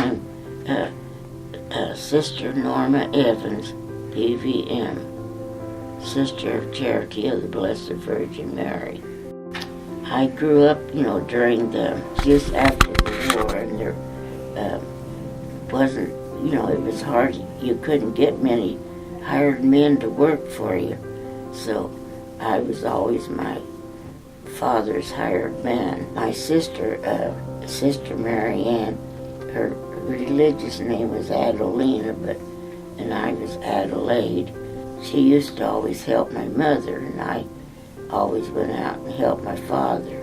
I'm Sister Norma Evans, BVM, Sister of Charity of the Blessed Virgin Mary. I grew up, during just after the war, and there wasn't, it was hard. You couldn't get many hired men to work for you. So I was always my father's hired man. My sister, Sister Mary Ann, her religious name was Adelaide, and I was Adelaide. She used to always help my mother, and I always went out and helped my father.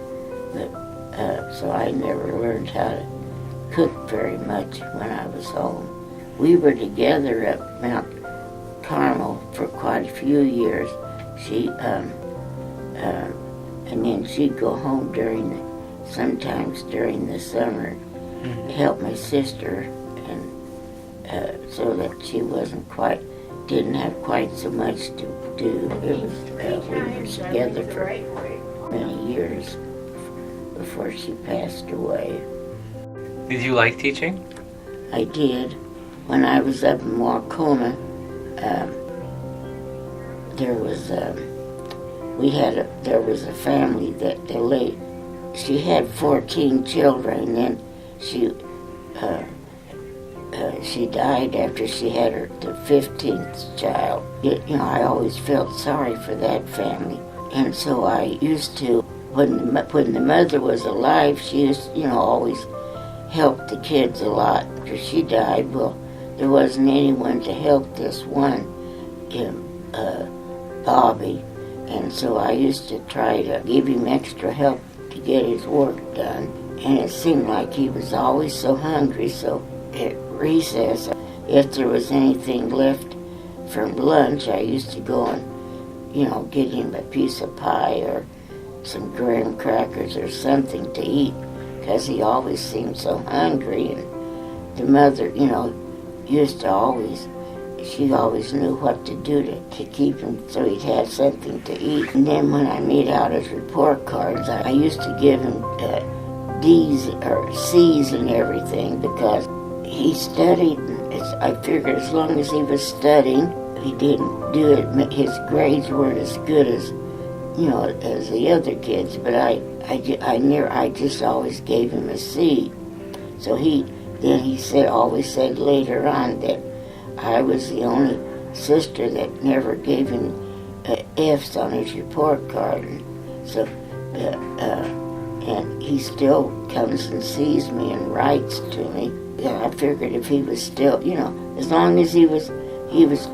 But so I never learned how to cook very much when I was home. We were together at Mount Carmel for quite a few years. She and then she'd go home sometimes during the summer, help my sister, and so that she didn't have quite so much to do. It was we were together for many years before she passed away. Did you like teaching? I did. When I was up in Waucona, there was a family that she had 14 children, and then she died after she had the 15th child. I always felt sorry for that family, and so I used to, when the mother was alive, she used, always help the kids a lot. After she died, well, there wasn't anyone to help this one, Bobby, and so I used to try to give him extra help to get his work done. And it seemed like he was always so hungry, so at recess, if there was anything left from lunch, I used to go and, get him a piece of pie or some graham crackers or something to eat, because he always seemed so hungry. And the mother, she always knew what to do to keep him so he'd have something to eat. And then when I made out his report cards, I used to give him D's or C's and everything, because he studied. I figured as long as he was studying, he didn't do it. His grades weren't as good as, as the other kids. But I just always gave him a C. So he always said later on that I was the only sister that never gave him F's on his report card. So, and he still comes and sees me and writes to me. Yeah, I figured if he was still, as long as he was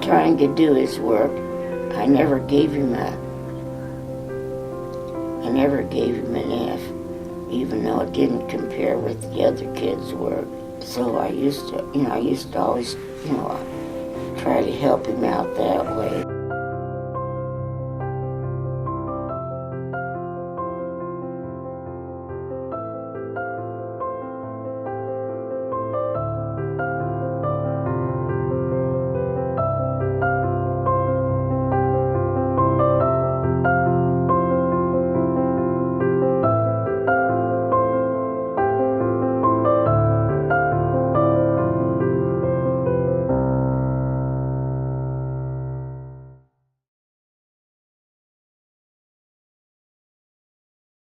trying to do his work, I never gave him an F, even though it didn't compare with the other kids' work. So I used to always, try to help him out that way.